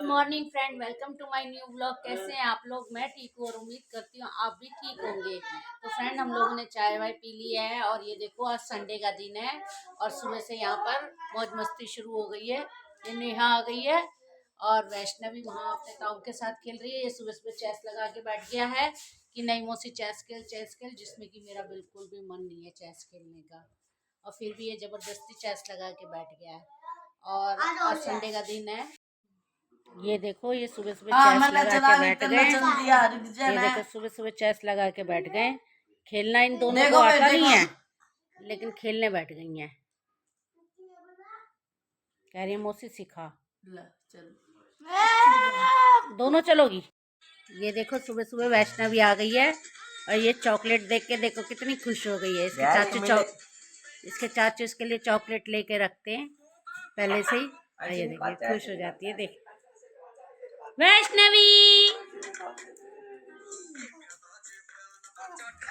Morning friend, welcome to my new blog. कैसे हैं आप लोग? मैं ठीक हूँ और उम्मीद करती हूँ आप भी ठीक होंगे। तो फ्रेंड, हम लोगों ने चाय वाय पी ली है और ये देखो आज संडे का दिन है और सुबह से यहाँ पर मौज मस्ती शुरू हो गई है। ये नेहा आ गई है और वैष्णवी वहाँ अपने ताऊ के साथ खेल रही है। ये सुबह सुबह चेस लगा के बैठ गया है कि नहीं मौसी चेस खेल, जिसमें कि मेरा बिल्कुल भी मन नहीं है चेस खेलने का, और फिर भी ये जबरदस्ती चेस लगा के बैठ गया है। और आज संडे का दिन है। ये देखो ये सुबह सुबह चेस लगा के बैठ गए। ये देखो सुबह सुबह चेस लगा के बैठ गए। खेलना इन दोनों को आता नहीं है, लेकिन खेलने बैठ गई हैं। कह रही है मौसी सिखा, दोनों चलोगी। ये देखो सुबह सुबह वैष्णवी आ गई है और ये चॉकलेट देख के देखो कितनी खुश हो गई है। इसके चाचू इसके लिए चॉकलेट लेके रखते हैं पहले से ही। ये देखिए खुश हो जाती है। देख वैष्णवी,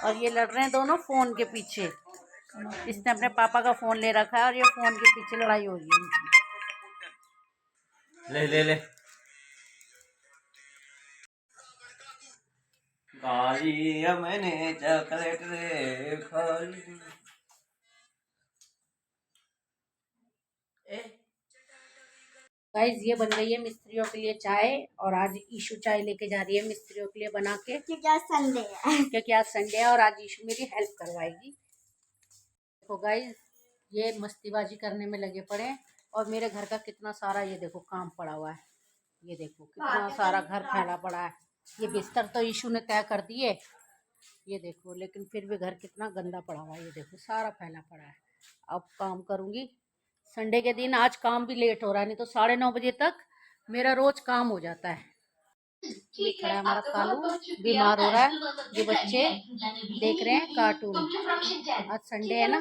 और ये लड़ रहे हैं दोनों फोन के पीछे। इसने अपने पापा का फोन ले रखा है और ये फोन के पीछे लड़ाई हो रही है इनकी। ले ले ले गाली मैंने चॉकलेट रे खाली। गाइस ये बन गई है मिस्त्रियों के लिए चाय और आज ईशु चाय लेके जा रही है मिस्त्रियों के लिए बना के, क्योंकि आज संडे है और आज ईशु मेरी हेल्प करवाएगी। देखो गाइस ये मस्तीबाजी करने में लगे पड़े और मेरे घर का कितना सारा ये देखो काम पड़ा हुआ है। ये देखो कितना सारा घर फैला पड़ा है। ये बिस्तर तो ईशु ने तय कर दिए, ये देखो, लेकिन फिर भी घर कितना गंदा पड़ा हुआ है। ये देखो सारा फैला पड़ा है। अब काम करूंगी। संडे के दिन आज काम भी लेट हो रहा है, नहीं तो 9:30 बजे तक मेरा रोज काम हो जाता है। ये खड़ा है हमारा कालू, बीमार हो रहा है। ये बच्चे देख रहे हैं कार्टून। आज संडे है ना,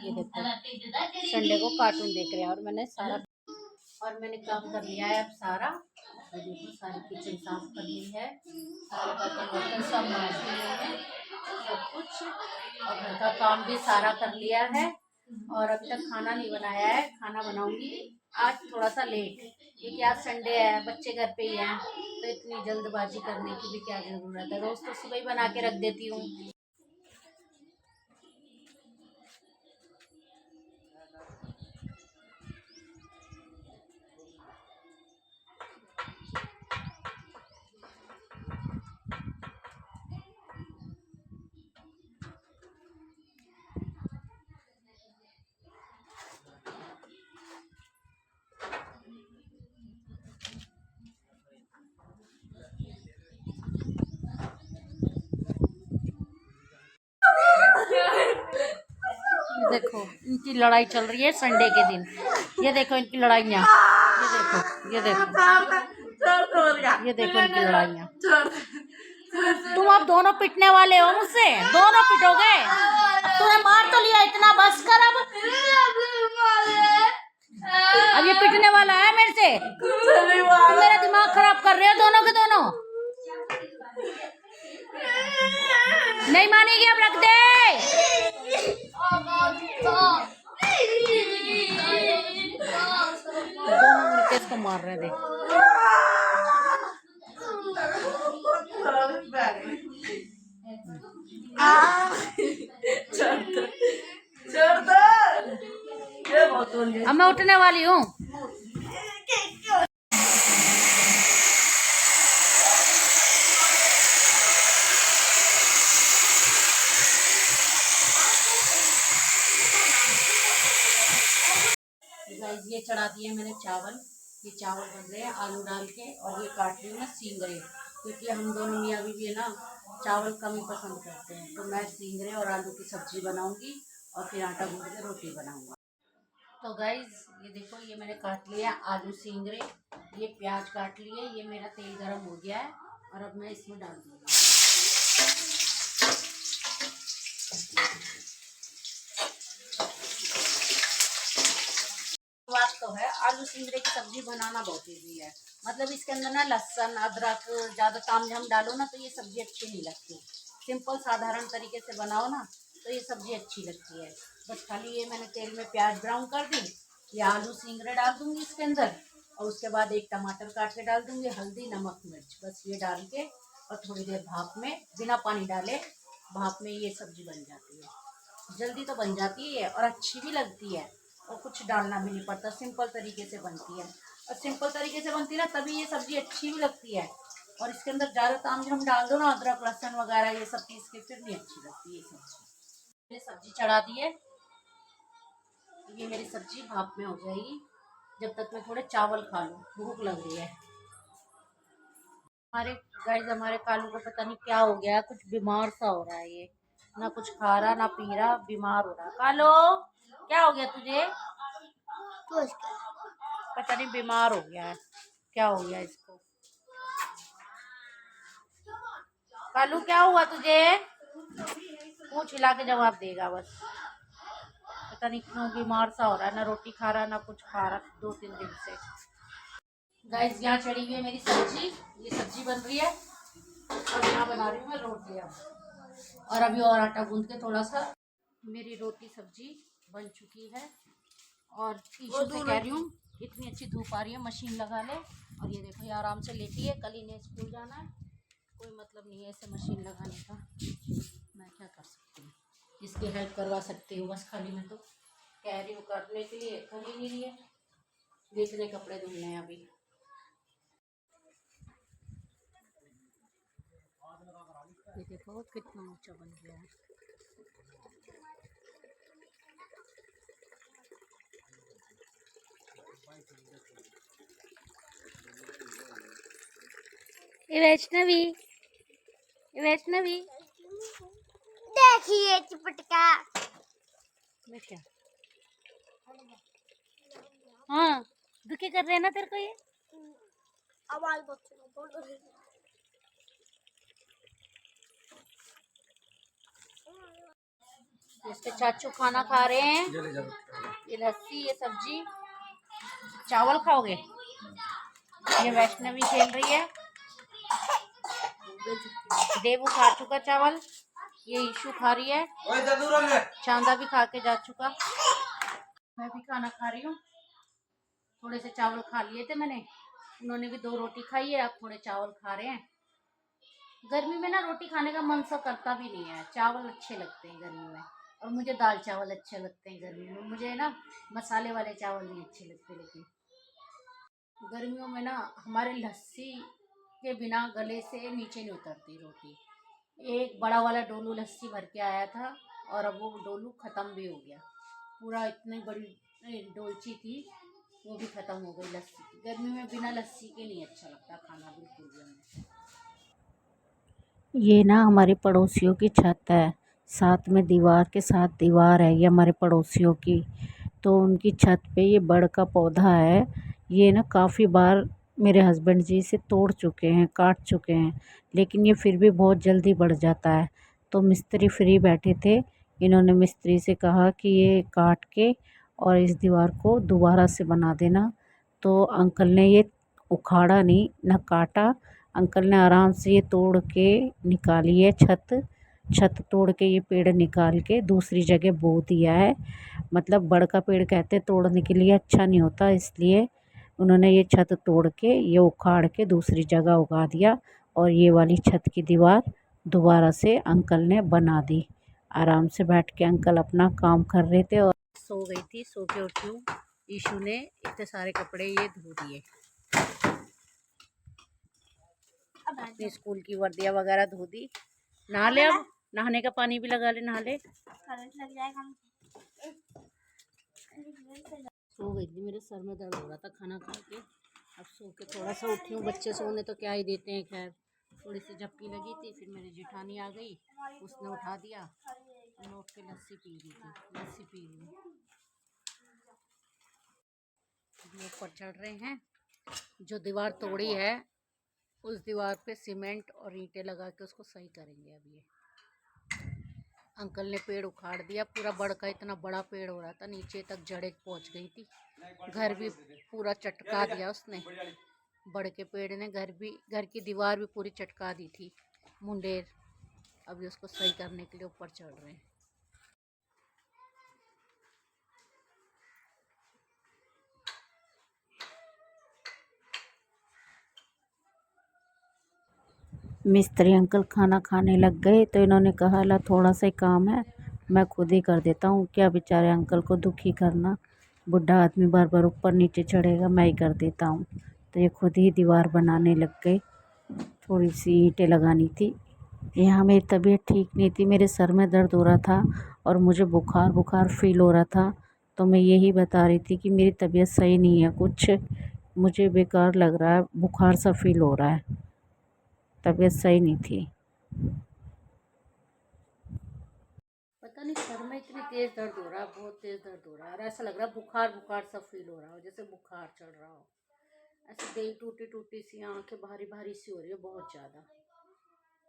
ये देखो संडे को कार्टून देख रहे हैं। और मैंने काम कर लिया है अब सारा। ये देखो सारी किचन साफ कर ली है, सारे बर्तन सब मांज लिए हैं, सब कुछ, और घर का काम भी सारा कर लिया है। और अभी तक खाना नहीं बनाया है, खाना बनाऊंगी आज थोड़ा सा लेट, क्योंकि आज संडे है, बच्चे घर पे ही हैं, तो इतनी जल्दबाजी करने की भी क्या जरूरत है। रोज तो सुबह ही बना के रख देती हूँ। देखो इनकी लड़ाई चल रही है संडे के दिन। ये देखो इनकी लड़ाइयाँ, ये देखो इनकी लड़ाइयाँ। तुम अब दोनों पिटने वाले हो मुझसे, दोनों पिटोगे। तूने मार तो लिया, इतना बस कर अब ये पिटने वाला है मेरे से। तुम मेरा दिमाग खराब कर रहे हो दोनों के दोनों। नहीं मानेगी, अब रख दे। दोनों मिलकर इसको मार रहे थे। अब मैं उठने वाली हूँ। ये चढ़ा दिए मैंने चावल। ये चावल बन रहे हैं आलू डाल के, और ये काट रही हूँ मैं सींगरे, क्योंकि हम दोनों मियाँ बीवी है ना चावल कम ही पसंद करते हैं। तो मैं सींगरे और आलू की सब्जी बनाऊंगी और फिर आटा गूंद के रोटी बनाऊंगा। तो गाइज ये देखो ये मैंने काट लिया आलू सींगरे, ये प्याज काट लिए, ये मेरा तेल गर्म हो गया है और अब मैं इसमें डाल दूंगी। बात तो है, आलू सिंगरे की सब्जी बनाना बहुत ईजी है। मतलब इसके अंदर ना लहसुन अदरक ज़्यादा तामझाम डालो ना तो ये सब्जी अच्छी नहीं लगती। सिंपल साधारण तरीके से बनाओ ना तो ये सब्जी अच्छी लगती है। बस खाली ये मैंने तेल में प्याज ब्राउन कर दी, ये आलू सिंगरे डाल दूंगी इसके अंदर और उसके बाद एक टमाटर काट के डाल दूंगी, हल्दी नमक मिर्च, बस ये डाल के और थोड़ी देर भाप में बिना पानी डाले भाप में ये सब्जी बन जाती है। जल्दी तो बन जाती है और अच्छी भी लगती है और कुछ डालना भी नहीं पड़ता, सिंपल तरीके से बनती है। और सिंपल तरीके से बनती है ना तभी ये सब्जी अच्छी भी लगती है। और इसके अंदर ज़्यादा तामझाम डाल दो ना, अदरक लहसुन वगैरह ये सब पीस के, फिर नहीं अच्छी लगती ये सब्जी। मैंने सब्जी चढ़ा दी है, ये मेरी सब्जी भाप में हो जाएगी जब तक मैं थोड़े चावल खा लूँ, भूख लग रही है। हमारे गाइस हमारे कालू को पता नहीं क्या हो गया, कुछ बीमार सा हो रहा है ये, ना कुछ खा रहा ना पी रहा, बीमार हो रहा। कालो क्या हो गया तुझे? पता नहीं बीमार हो गया है, क्या हो गया इसको। कालू क्या हुआ तुझे? पूछ हिला के जवाब देगा बस। पता नहीं क्यों बीमार सा हो रहा है, ना रोटी खा रहा ना कुछ खा रहा 2-3 दिन से। गाइस यहाँ चढ़ी हुई है मेरी सब्जी, ये सब्जी बन रही है और यहाँ बना रही हूँ मैं रोटी। और अभी और आटा गूंद के थोड़ा सा, मेरी रोटी सब्जी बन चुकी है। और ईशु से कह रही हूँ इतनी अच्छी धूप आ रही है मशीन लगा ले, और ये देखो ये आराम से लेटी है, कल इन्हें स्कूल जाना है, कोई मतलब नहीं है ऐसे मशीन लगाने का। मैं क्या कर सकती हूँ, इसकी हेल्प करवा सकती हूँ बस, खाली मैं तो कह रही हूँ करने के लिए, कर ही नहीं रही है। देखने कपड़े धुलने हैं अभी। ये देखो कितना ऊंचा बन गया है। वैष्णवी, वैष्णवी देखिए चिपटका मैं क्या, हाँ दुखी कर रहे हैं ना तेरे को ये। आवाज बहुत इसके चाचू खाना खा रहे हैं, ये लस्सी ये सब्जी। चावल खाओगे? ये वैष्णवी खेल रही है, देवू खा चुका चावल, ये ईशु खा रही है, चांदा भी खा के जा चुका। मैं भी खाना खा रही हूँ, थोड़े से चावल खा लिए थे मैंने, उन्होंने भी 2 रोटी खाई है, अब थोड़े चावल खा रहे हैं। गर्मी में ना रोटी खाने का मन सा करता भी नहीं है, चावल अच्छे लगते हैं गर्मी में, और मुझे दाल चावल अच्छे लगते हैं गर्मी में, मुझे ना मसाले वाले चावल नहीं अच्छे लगते। लेकिन गर्मियों में ना हमारे लस्सी के बिना गले से नीचे नहीं उतरती रोटी। एक बड़ा वाला डोलू लस्सी भर के आया था और अब वो डोलू ख़त्म भी हो गया, पूरा इतनी बड़ी डोलची थी वो भी ख़त्म हो गई लस्सी की। गर्मी में बिना लस्सी के नहीं अच्छा लगता खाना बिल्कुल भी हमें। ये ना हमारे पड़ोसियों की छत है, साथ में दीवार के साथ दीवार है ये हमारे पड़ोसियों की, तो उनकी छत पे ये बड़ का पौधा है। ये ना काफ़ी बार मेरे हस्बैंड जी इसे तोड़ चुके हैं, काट चुके हैं, लेकिन ये फिर भी बहुत जल्दी बढ़ जाता है। तो मिस्त्री फ्री बैठे थे, इन्होंने मिस्त्री से कहा कि ये काट के और इस दीवार को दोबारा से बना देना। तो अंकल ने ये उखाड़ा नहीं ना काटा, अंकल ने आराम से ये तोड़ के निकाली है छत तोड़ के ये पेड़ निकाल के दूसरी जगह बो दिया है। मतलब बड़ का पेड़ कहते तोड़ने के लिए अच्छा नहीं होता, इसलिए उन्होंने ये छत तोड़ के ये उखाड़ के दूसरी जगह उगा दिया, और ये वाली छत की दीवार दोबारा से अंकल ने बना दी। आराम से बैठ के अंकल अपना काम कर रहे थे और सो गई थी, सो के उठी हूँ। ईशु ने इतने सारे कपड़े ये धो दिए, अपनी स्कूल की वर्दियाँ वगैरह धो दी। नहा ले, अब नहाने का पानी भी लगा ले, नहा ले। लग जाएगा। सो गई थी, मेरे सर में दर्द हो रहा था खाना खा के, अब सो के थोड़ा सा उठी हूँ। बच्चे सोने तो क्या ही देते हैं, खैर थोड़ी सी झपकी लगी थी, फिर मेरी जेठानी आ गई, उसने उठा दिया, मैं उठ के लस्सी पी रही थी, लस्सी पी रही हूँ। ऊपर चढ़ रहे हैं, जो दीवार तोड़ी है उस दीवार पे सीमेंट और ईंटें लगा के उसको सही करेंगे। अब ये अंकल ने पेड़ उखाड़ दिया, पूरा बड़ का इतना बड़ा पेड़ हो रहा था, नीचे तक जड़ें पहुंच गई थी, घर भी पूरा चटका दिया उसने, बड़ के पेड़ ने घर की दीवार भी पूरी चटका दी थी मुंडेर। अभी उसको सही करने के लिए ऊपर चढ़ रहे हैं। मिस्त्री अंकल खाना खाने लग गए तो इन्होंने कहा ला थोड़ा सा ही काम है, मैं खुद ही कर देता हूँ, क्या बेचारे अंकल को दुखी करना, बुढ़ा आदमी बार बार ऊपर नीचे चढ़ेगा, मैं ही कर देता हूँ। तो ये खुद ही दीवार बनाने लग गए। थोड़ी सी ईंटें लगानी थी। यहाँ मेरी तबीयत ठीक नहीं थी, मेरे सर में दर्द हो रहा था और मुझे बुखार बुखार फील हो रहा था। तो मैं यही बता रही थी कि मेरी तबीयत सही नहीं है, कुछ मुझे बेकार लग रहा है, बुखार सा फील हो रहा है, तबीयत सही नहीं थी। पता नहीं सर में इतनी तेज़ दर्द हो रहा है, बहुत तेज़ दर्द हो रहा है और ऐसा लग रहा है बुखार बुखार सा फील हो रहा हो, जैसे बुखार चढ़ रहा हो। ऐसे देह टूटी टूटी सी, आंखें भारी भारी सी हो रही है बहुत ज़्यादा,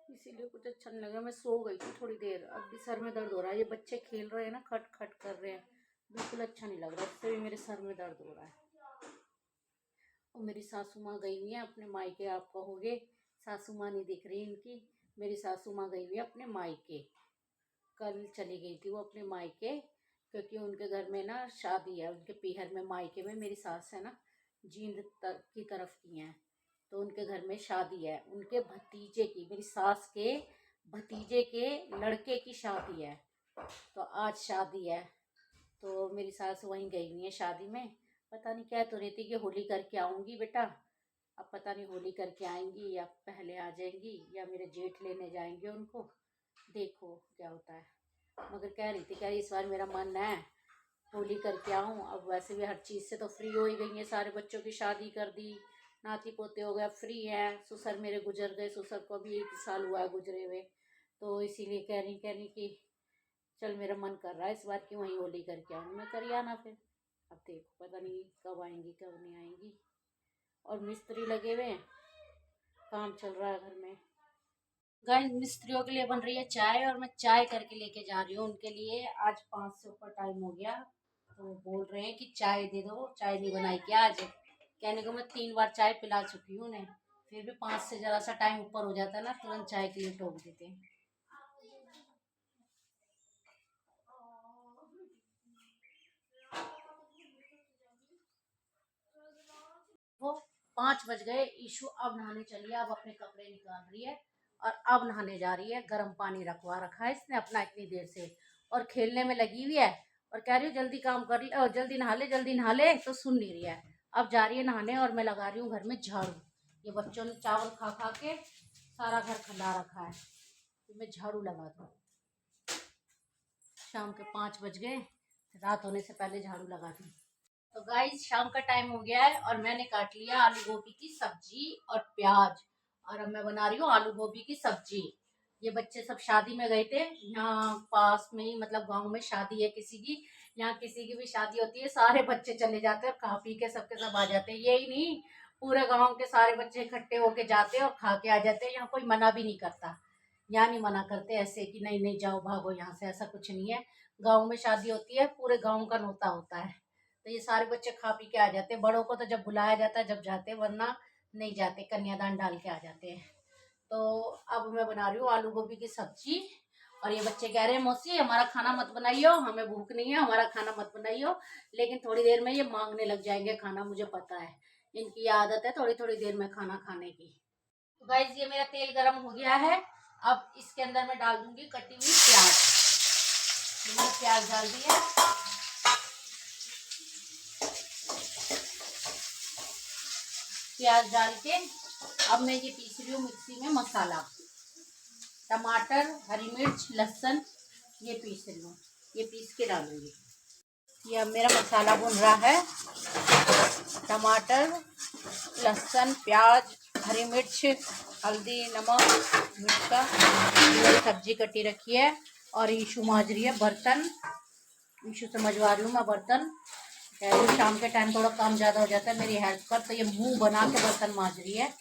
इसीलिए कुछ अच्छा नहीं लगा। मैं सो गई थी थोड़ी देर, अब भी सर में दर्द हो रहा है। ये बच्चे खेल रहे हैं ना, खट खट कर रहे हैं, बिल्कुल अच्छा नहीं लग रहा, इससे भी मेरे सर में दर्द हो रहा है। और मेरी सासू माँ गई हुई है अपने मायके, आप कहोगे सासू माँ नहीं दिख रही इनकी, मेरी सासू माँ गई हुई है अपने मायके, कल चली गई थी वो अपने मायके, क्योंकि उनके घर में ना शादी है, उनके पीहर में, मायके में मेरी सास है ना जींद की तरफ की हैं, तो उनके घर में शादी है, उनके भतीजे की, मेरी सास के भतीजे के लड़के की शादी है। तो आज शादी है, तो मेरी सास वहीं गई हुई है शादी में। पता नहीं क्या तो रही थी कि होली करके आऊँगी बेटा, अब पता नहीं होली करके आएंगी या पहले आ जाएंगी या मेरे जेठ लेने जाएंगे उनको, देखो क्या होता है। मगर कह रही थी, कह रही इस बार मेरा मन है होली करके आऊँ, अब वैसे भी हर चीज़ से तो फ्री हो ही गई है, सारे बच्चों की शादी कर दी, नाती पोते हो गए, फ्री है, ससुर मेरे गुजर गए, ससुर को भी 1 साल हुआ है गुजरे हुए, तो इसीलिए कह रही कि चल मेरा मन कर रहा है इस बार की वहीं होली करके आऊँ। मैं करी आना फिर, अब देखो पता नहीं कब आएंगी कब नहीं आएंगी। और मिस्त्री लगे हुए हैं, काम चल रहा है घर में। गाइस मिस्त्रियों के लिए बन रही है चाय और मैं चाय करके लेके जा रही हूँ उनके लिए। आज 5 से ऊपर टाइम हो गया, तो बोल रहे हैं कि चाय दे दो, चाय नहीं बनाई क्या आज। कहने को मैं 3 बार चाय पिला चुकी हूँ उन्हें, फिर भी 5 से ज़रा सा टाइम ऊपर हो जाता है ना, तुरंत चाय के लिए टोक देते हैं। वो 5 बज गए, ईशु अब नहाने चली है, अब अपने कपड़े निकाल रही है और अब नहाने जा रही है। गर्म पानी रखवा रखा है इसने अपना इतनी देर से, और खेलने में लगी हुई है, और कह रही हूँ जल्दी काम कर ले और जल्दी नहा ले, तो सुन नहीं रही है। अब जा रही है नहाने और मैं लगा रही हूँ घर में झाड़ू। ये बच्चों ने चावल खा खा के सारा घर खंडा रखा है, तो मैं झाड़ू लगा दूँ। शाम के 5 बज गए, रात होने से पहले झाड़ू लगा दी। तो गाइस शाम का टाइम हो गया है और मैंने काट लिया आलू गोभी की सब्जी और प्याज, और अब मैं बना रही हूँ आलू गोभी की सब्जी। ये बच्चे सब शादी में गए थे, यहाँ पास में ही मतलब गांव में शादी है किसी की, यहाँ किसी की भी शादी होती है सारे बच्चे चले जाते हैं और खा पी के सबके सब आ जाते हैं। यही नहीं, पूरे गाँव के सारे बच्चे इकट्ठे होके जाते हैं और खा के आ जाते हैं। यहाँ कोई मना भी नहीं करता, यहाँ नहीं मना करते ऐसे कि नहीं नहीं जाओ भागो यहाँ से, ऐसा कुछ नहीं है। गाँव में शादी होती है, पूरे गाँव का न्योता होता है, तो ये सारे बच्चे खा पी के आ जाते हैं। बड़ों को तो जब बुलाया जाता है जब जाते हैं, वरना नहीं जाते, कन्यादान डाल के आ जाते हैं। तो अब मैं बना रही हूँ आलू गोभी की सब्जी, और ये बच्चे कह रहे हैं मौसी हमारा खाना मत बनाइयो, हमें भूख नहीं है, हमारा खाना मत बनाइयो। लेकिन थोड़ी देर में ये मांगने लग जाएंगे खाना, मुझे पता है इनकी ये आदत है थोड़ी थोड़ी देर में खाना खाने की। तो गाइस ये मेरा तेल गरम हो गया है, अब इसके अंदर मैं डाल दूंगी कटी हुई प्याज। मैंने प्याज डाल दी है, प्याज डाल के अब मैं ये पीस रही हूँ मिक्सी में मसाला, टमाटर हरी मिर्च लहसुन ये पीस रही हूँ, ये पीस के डालूंगी। ये अब मेरा मसाला भुन रहा है, टमाटर लहसुन प्याज हरी मिर्च हल्दी नमक मिर्चा, मेरी सब्जी कटी रखी है। और ईशु मांज रही है बर्तन, ईशु से मजवा रही हूँ मैं बर्तन। शाम के टाइम थोड़ा काम ज़्यादा हो जाता है मेरी हेल्प कर, तो ये मुंह बना के बर्तन मांज रही है।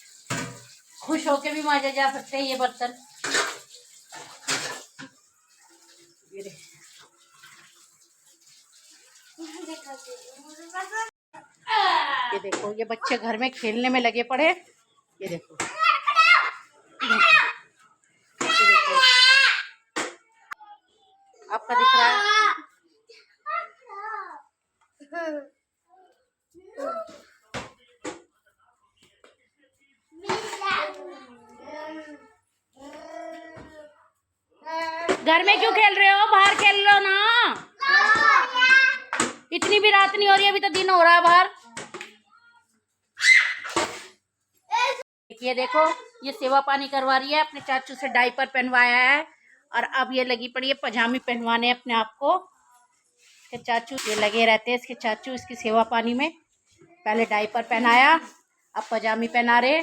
खुश होके भी मांजे जा सकते हैं ये बर्तन। ये देखो ये बच्चे घर में खेलने में लगे पड़े, ये देखो, ये देखो आपका दिख रहा है। घर में क्यों खेल रहे हो? बाहर खेल लो ना। इतनी भी रात नहीं हो रही है, अभी तो दिन हो रहा है बाहर। ये देखो, ये सेवा पानी करवा रही है, अपने चाचू से डायपर पहनवाया है और अब ये लगी पड़ी है पजामी पहनवाने अपने आप को। इसके चाचू ये लगे रहते हैं, इसके चाचू इसकी सेवा पानी में। पहले डायपर पहनाया, अब पजामी पहना रहे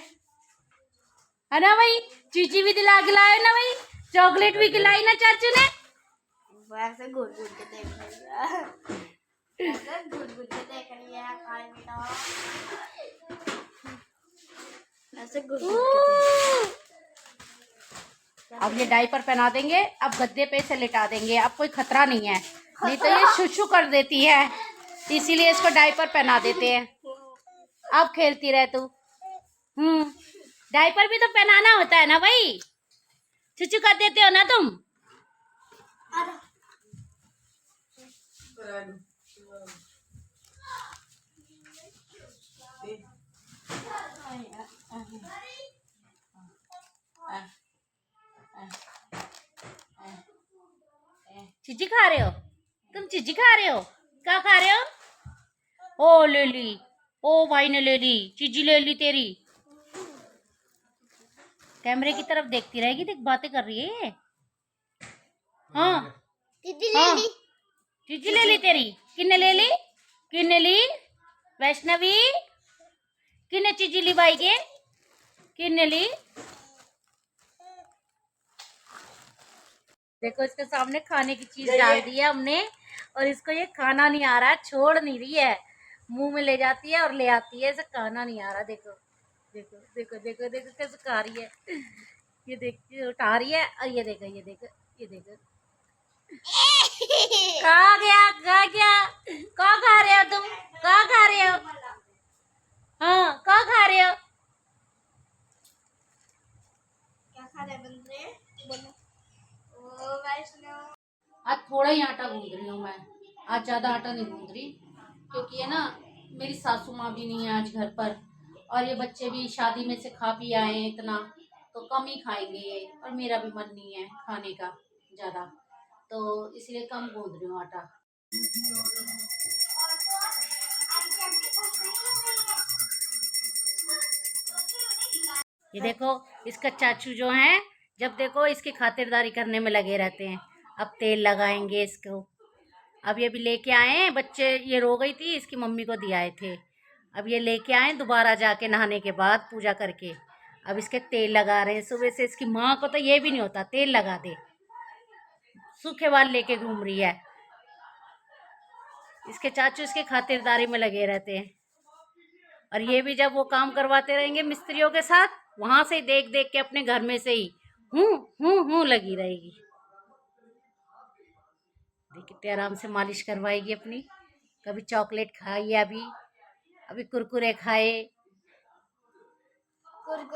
है ना भाई। चीची भी खिलाए ना भाई, चॉकलेट भी खिलाई ना चाचू ने। वैसे घूर घूर के देख रही है, ऐसे घूर घूर के देख रही है, खाए बेटा ऐसे घूर घूर के। अब ये डायपर पहना देंगे, अब गद्दे पे से लिटा देंगे, अब कोई खतरा नहीं है, नहीं तो ये शुशु कर देती है, इसीलिए इसको डायपर पहना देते हैं। अब खेलती रह तू। डायपर भी तो पहनाना होता है ना भाई, चुचू कर देते हो ना तुम। चिज्जी खा रहे हो तुम? चिज्जी खा रहे हो? क्या खा रहे हो? ओ ले ली, ओ भाई ने ले ली, चिज्जी ले ली तेरी। कैमरे की तरफ देखती रहेगी, देख बातें कर रही है। हाँ चिज्जी ले ली, चिज्जी ले ली तेरी। किन्ने ले ली? किन्ने ली? वैष्णवी किन्ने चिज्जी ली भाई के? किन्ने ली? देखो, इसके सामने खाने की चीज डाल दी है हमने और इसको ये खाना नहीं आ रहा है, छोड़ नहीं रही है, मुंह में ले जाती है और ले आती है, इसे खाना नहीं आ रहा। देखो देखो देखो देखो देखो कैसे खा रही है, ये देख उठा रही है और ये देखो ये देखो ये देखो। खा गया खा गया। क्या खा रहे हो तुम? क्या खा रहे हो? हाँ क्या खा रहे हो? क्या खा रहे बंदे? बोलो। ओ वैष्णव, आज थोड़ा ही आटा गूंद रही हूँ मैं, आज ज्यादा आटा नहीं गूंद रही, क्योंकि है ना मेरी सासू माँ भी नहीं है आज घर पर और ये बच्चे भी शादी में से खा पी आए हैं इतना, तो कम ही खाएंगे ये, और मेरा भी मन नहीं है खाने का ज्यादा, तो इसलिए कम गूंद रही हूँ आटा। ये देखो, इसका चाचू जो है, जब देखो इसकी खातिरदारी करने में लगे रहते हैं। अब तेल लगाएंगे इसको। अब ये भी लेके आए हैं बच्चे, ये रो गई थी, इसकी मम्मी को दिए आए थे, अब ये लेके आए दोबारा जाके नहाने के बाद पूजा करके। अब इसके तेल लगा रहे हैं, सुबह से इसकी माँ को तो ये भी नहीं होता तेल लगा दे, सूखे बाल लेके घूम रही है। इसके चाचू इसके खातिरदारी में लगे रहते हैं और ये भी जब वो काम करवाते रहेंगे मिस्त्रियों के साथ, वहां से देख देख के अपने घर में से ही हूँ लगी रहेगी। देख कितने आराम से मालिश करवाएगी अपनी। कभी चॉकलेट खाई, अभी कुरकुरे खाए।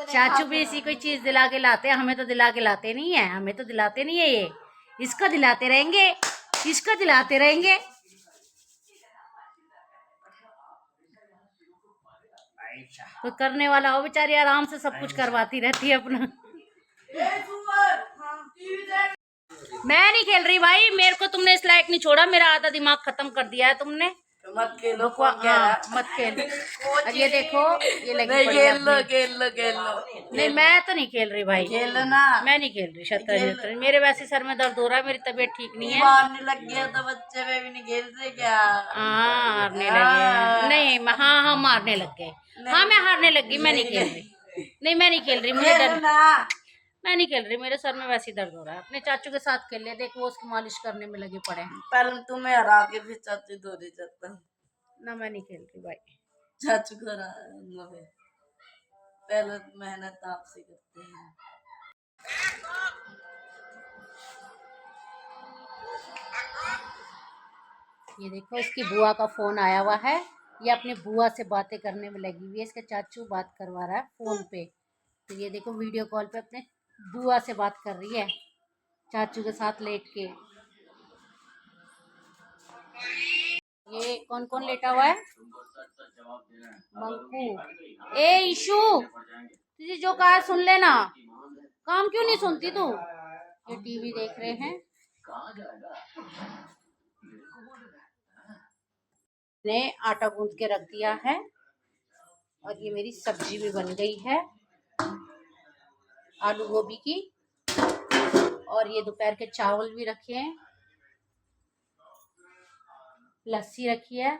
चाचू भी इसी कोई चीज दिला के लाते हैं, हमें तो दिला के लाते नहीं है, हमें तो दिलाते नहीं है ये, इसको दिलाते रहेंगे, इसको दिलाते रहेंगे। कोई करने वाला हो, बेचारी आराम से सब कुछ करवाती रहती है अपना। मैं नहीं खेल रही भाई, मेरे को तुमने इस लायक नहीं छोड़ा, मेरा आधा दिमाग खत्म कर दिया है तुमने। तो मत खेलो, मत खेल। और ये देखो, ये लगी पड़ी है खेल लो खेल लो खेल लो। नहीं मैं तो नहीं खेल रही भाई, खेलो ना। मैं नहीं खेल रही शतरंज। मेरे वैसे सर में दर्द हो रहा है, मेरी तबीयत ठीक नहीं है। मारने लग गया तो बच्चे में भी नहीं खेलते क्या? हाँ मारने लगे, नहीं हाँ मारने लग गए, हाँ मैं हारने लग गई, मैं नहीं खेल रही, नहीं मैं नहीं खेल रही, मुझे डर, मैं नहीं खेल रही, मेरे सर में वैसे दर्द हो रहा है। अपने चाचू के साथ खेल ले, देखो वो उसकी मालिश करने में लगे पड़े हैं। पहले तुम्हें हरा के फिर चाचू धोने जाता ना मैं नहीं खेल रही भाई, चाचू को पहले मेहनत आपसे करते हैं। ये देखो इसकी बुआ का फोन आया हुआ है, ये अपने बुआ से बातें करने में लगी हुई है, इसका चाचू बात करवा रहा है फोन पे। तो ये देखो वीडियो कॉल पे अपने बुआ से बात कर रही है चाचू के साथ लेट के। ये कौन कौन लेटा हुआ है? मंकू। ए ईशु, तुझे जो कहा सुन लेना, काम क्यों नहीं सुनती तू? ये टीवी देख रहे हैं ने आटा गूंथ के रख दिया है और ये मेरी सब्जी भी बन गई है आलू गोभी की। और ये दोपहर के चावल भी रखे हैं, लस्सी रखी है।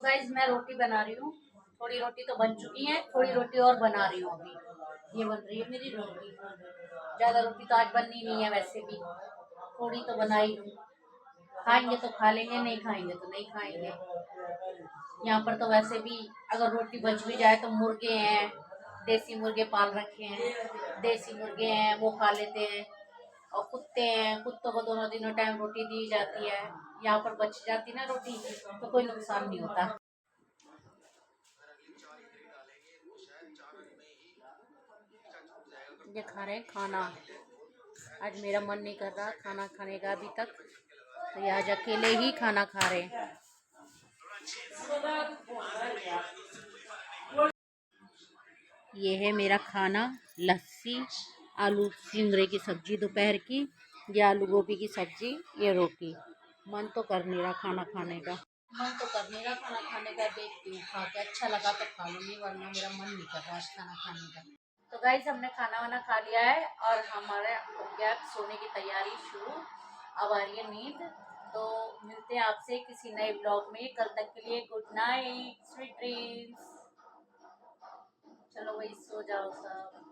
गाइस मैं रोटी बना रही हूँ, थोड़ी रोटी तो बन चुकी है, थोड़ी रोटी और बना रही हूँ अभी। ये बन रही है मेरी रोटी। ज्यादा रोटी तो आज बननी नहीं है, वैसे भी थोड़ी तो बनाई लूँ। खाएंगे तो खा लेंगे, नहीं खाएंगे तो नहीं खाएंगे। यहाँ पर तो वैसे भी अगर रोटी बच भी जाए तो मुर्गे हैं, देसी मुर्गे पाल रखे हैं, देसी मुर्गे हैं वो खा लेते हैं। और कुत्ते हैं, कुत्तों को दोनों तीनों टाइम रोटी दी जाती है। यहाँ पर बच जाती ना रोटी तो कोई नुकसान नहीं होता। ये खा रहे हैं खाना। आज मेरा मन नहीं कर रहा खाना खाने का अभी तक, तो ये आज अकेले ही खाना खा रहे हैं। ये है मेरा खाना, लस्सी, आलू सिंगरे की सब्जी दोपहर की, ये आलू गोभी की सब्जी, ये रोटी। मन तो कर नहीं रहा खाना खाने का, मन तो कर नहीं रहा खाना खाने का। देखती हूँ खा के अच्छा लगा तो खा लूँगी, वरना मेरा मन नहीं कर रहा आज खाना खाने का। तो गाइस हमने खाना वाना खा लिया है और हमारे हो गया सोने की तैयारी शुरू। अब आ रही है नींद। तो मिलते हैं आपसे किसी नए ब्लॉग में, कल तक के लिए गुड नाइट, स्वीट ड्रीम्स। चलो भाई सो जाओ सब।